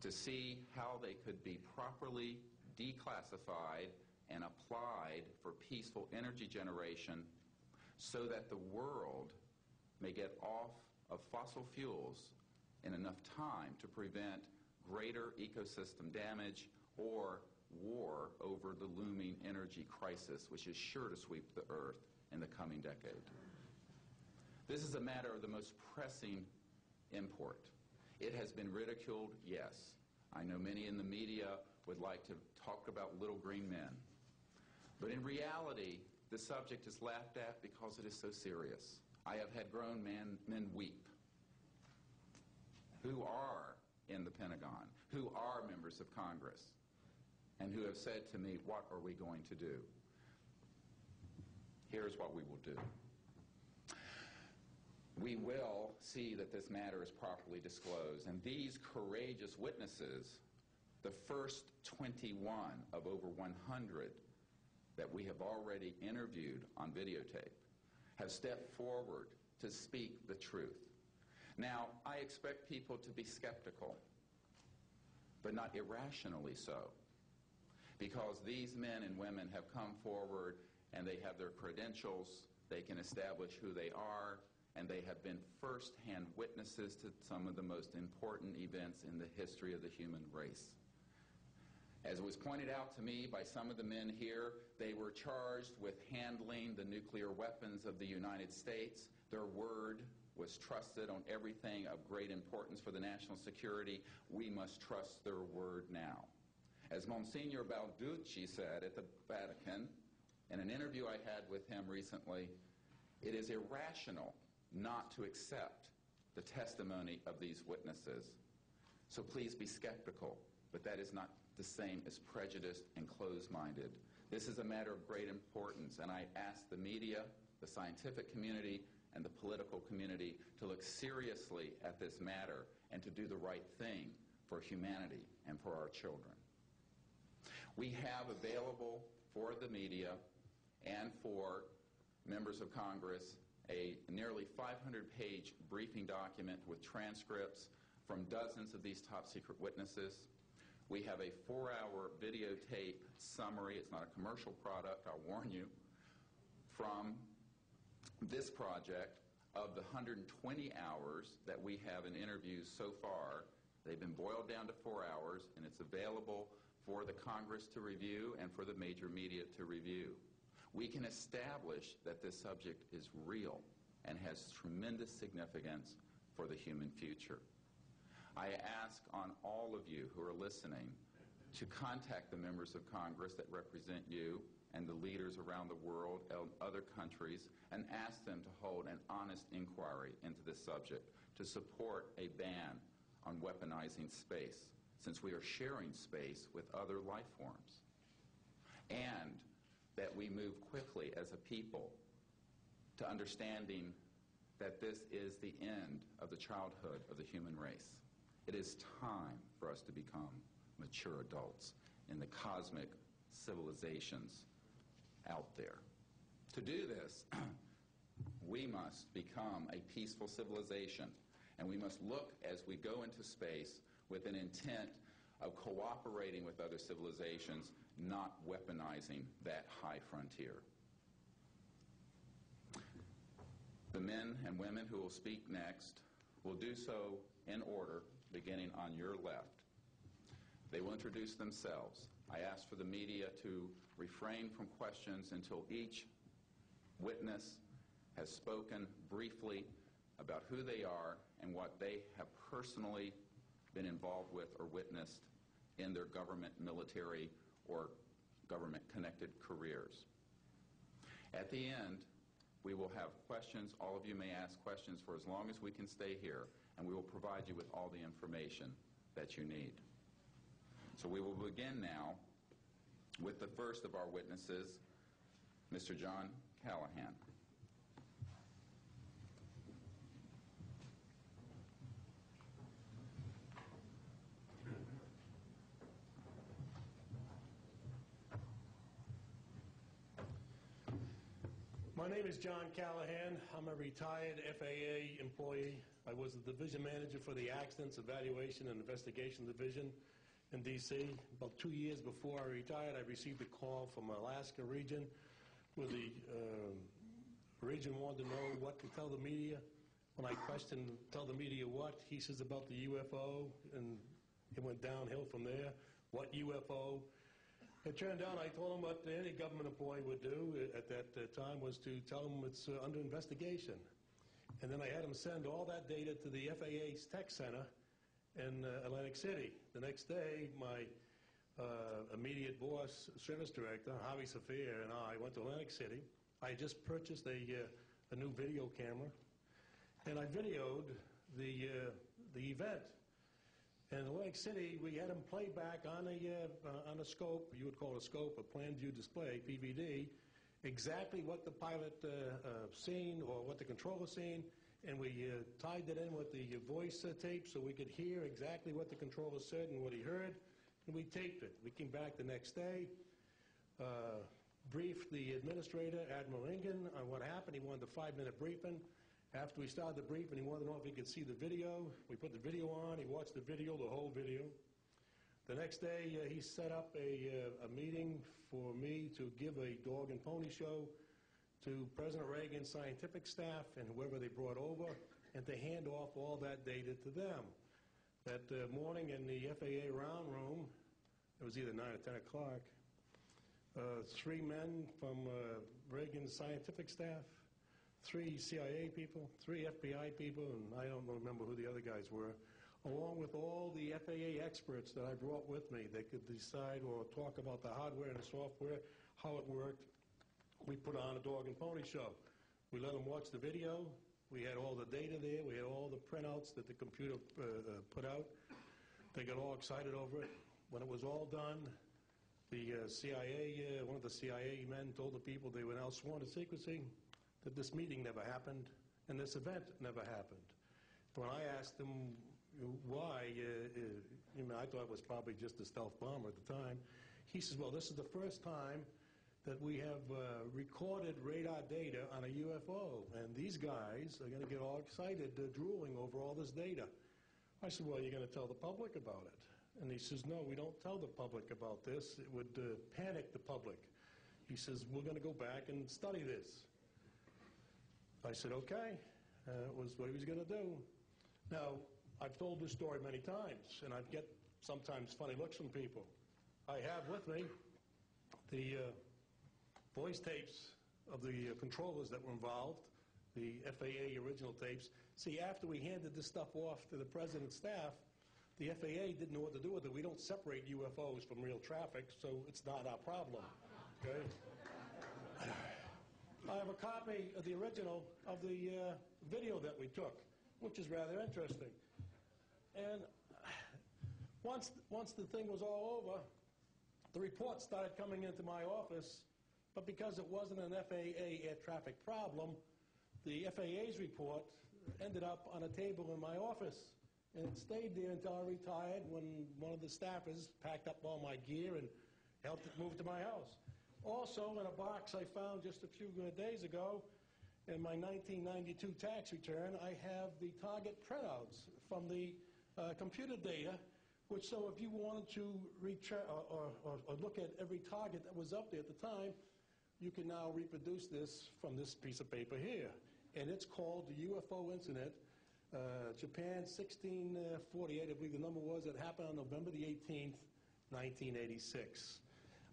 to see how they could be properly declassified and applied for peaceful energy generation so that the world may get off of fossil fuels in enough time to prevent greater ecosystem damage or war over the looming energy crisis, which is sure to sweep the earth in the coming decade. This is a matter of the most pressing import. It has been ridiculed, yes. I know many in the media would like to talk about little green men. But in reality, the subject is laughed at because it is so serious. I have had grown men weep who are in the Pentagon, who are members of Congress, and who have said to me, what are we going to do? Here's what we will do. We will see that this matter is properly disclosed, and these courageous witnesses, the first 21 of over 100 that we have already interviewed on videotape, have stepped forward to speak the truth. Now, I expect people to be skeptical, but not irrationally so, because these men and women have come forward and they have their credentials, they can establish who they are, and they have been first-hand witnesses to some of the most important events in the history of the human race. As was pointed out to me by some of the men here, they were charged with handling the nuclear weapons of the United States. Their word was trusted on everything of great importance for the national security. We must trust their word now. As Monsignor Balducci said at the Vatican, in an interview I had with him recently, it is irrational not to accept the testimony of these witnesses. So please be skeptical, but that is not the same as prejudiced and closed-minded. This is a matter of great importance, and I ask the media, the scientific community, and the political community to look seriously at this matter and to do the right thing for humanity and for our children. We have available for the media and for members of Congress a nearly 500-page briefing document with transcripts from dozens of these top-secret witnesses. We have a 4-hour videotape summary. It's not a commercial product, I'll warn you, from this project of the 120 hours that we have in interviews so far. They've been boiled down to 4 hours, and it's available for the Congress to review and for the major media to review. We can establish that this subject is real and has tremendous significance for the human future. I ask on all of you who are listening to contact the members of Congress that represent you and the leaders around the world and other countries and ask them to hold an honest inquiry into this subject to support a ban on weaponizing space, since we are sharing space with other life forms, and that we move quickly as a people to understanding that this is the end of the childhood of the human race. It is time for us to become mature adults in the cosmic civilizations out there. To do this, we must become a peaceful civilization, and we must look as we go into space with an intent of cooperating with other civilizations, not weaponizing that high frontier. The men and women who will speak next will do so in order, beginning on your left. They will introduce themselves. I ask for the media to refrain from questions until each witness has spoken briefly about who they are and what they have personally been involved with or witnessed in their government, military, or government-connected careers. At the end, we will have questions. All of you may ask questions for as long as we can stay here, and we will provide you with all the information that you need. So we will begin now with the first of our witnesses, Mr. John Callahan. My name is John Callahan. I'm a retired FAA employee I was the division manager for the Accidents, Evaluation, and Investigation Division in D.C. About 2 years before I retired, I received a call from Alaska region where the region wanted to know what to tell the media. When I questioned, tell the media what, he says about the UFO, and it went downhill from there. What UFO? It turned out I told him what any government employee would do at that time was to tell him it's under investigation. And then I had him send all that data to the FAA's tech center in Atlantic City. The next day, my immediate boss, service director, Javi Safir, and I went to Atlantic City. I had just purchased a new video camera, and I videoed the event. And in Atlantic City, we had him play back on a scope, you would call it a scope, a plan view display, PVD, exactly what the pilot seen or what the controller seen, and we tied it in with the voice tape so we could hear exactly what the controller said and what he heard, and we taped it. We came back the next day, briefed the administrator, Admiral Ingen, on what happened. He wanted a 5-minute briefing. After we started the briefing, he wanted to know if he could see the video. We put the video on. He watched the video, the whole video. The next day, he set up a meeting for me to give a dog and pony show to President Reagan's scientific staff and whoever they brought over, and to hand off all that data to them. That morning in the FAA round room, it was either 9 or 10 o'clock, 3 men from Reagan's scientific staff, 3 CIA people, 3 FBI people, and I don't remember who the other guys were, along with all the FAA experts that I brought with me. They could decide or talk about the hardware and the software, how it worked. We put on a dog and pony show. We let them watch the video. We had all the data there. We had all the printouts that the computer put out. They got all excited over it. When it was all done, the CIA, one of the CIA men told the people they were now sworn to secrecy, that this meeting never happened and this event never happened. When I asked him why, I thought it was probably just a stealth bomber at the time, he says, well, this is the first time that we have recorded radar data on a UFO, and these guys are going to get all excited, drooling over all this data. I said, well, you're going to tell the public about it? And he says, no, we don't tell the public about this. It would panic the public. He says, we're going to go back and study this. I said, okay. It was what he was going to do. Now, I've told this story many times, and I get sometimes funny looks from people. I have with me the voice tapes of the controllers that were involved, the FAA original tapes. See, after we handed this stuff off to the president's staff, the FAA didn't know what to do with it. We don't separate UFOs from real traffic, so it's not our problem. Okay? I have a copy of the original of the video that we took, which is rather interesting. And once the thing was all over, the reports started coming into my office, but because it wasn't an FAA air traffic problem, the FAA's report ended up on a table in my office. And it stayed there until I retired, when one of the staffers packed up all my gear and helped it move to my house. Also, in a box I found just a few days ago, in my 1992 tax return, I have the target printouts from the computer data, which, so if you wanted to or look at every target that was up there at the time, you can now reproduce this from this piece of paper here. And it's called the UFO Incident, Japan 1648, I believe the number was. It happened on November the 18th, 1986.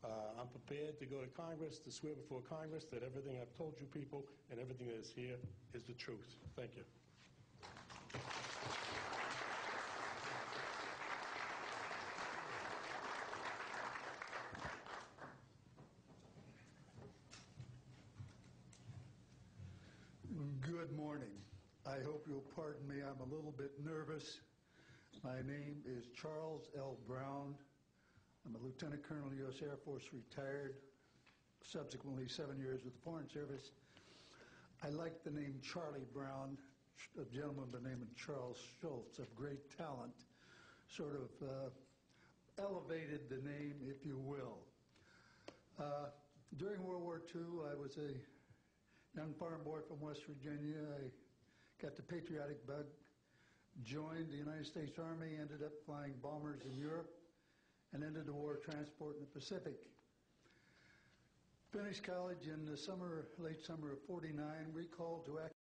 I'm prepared to go to Congress to swear before Congress that everything I've told you people and everything that is here is the truth. Thank you. Good morning. I hope you'll pardon me. I'm a little bit nervous. My name is Charles L. Brown. I'm a Lieutenant Colonel, U.S. Air Force, retired, subsequently 7 years with the Foreign Service. I like the name Charlie Brown, a gentleman by the name of Charles Schultz, of great talent, sort of elevated the name, if you will. During World War II, I was a young farm boy from West Virginia. I got the patriotic bug joined the United States Army, ended up flying bombers in Europe, and ended the war transport in the Pacific. Finished college in the late summer of '49, recalled to active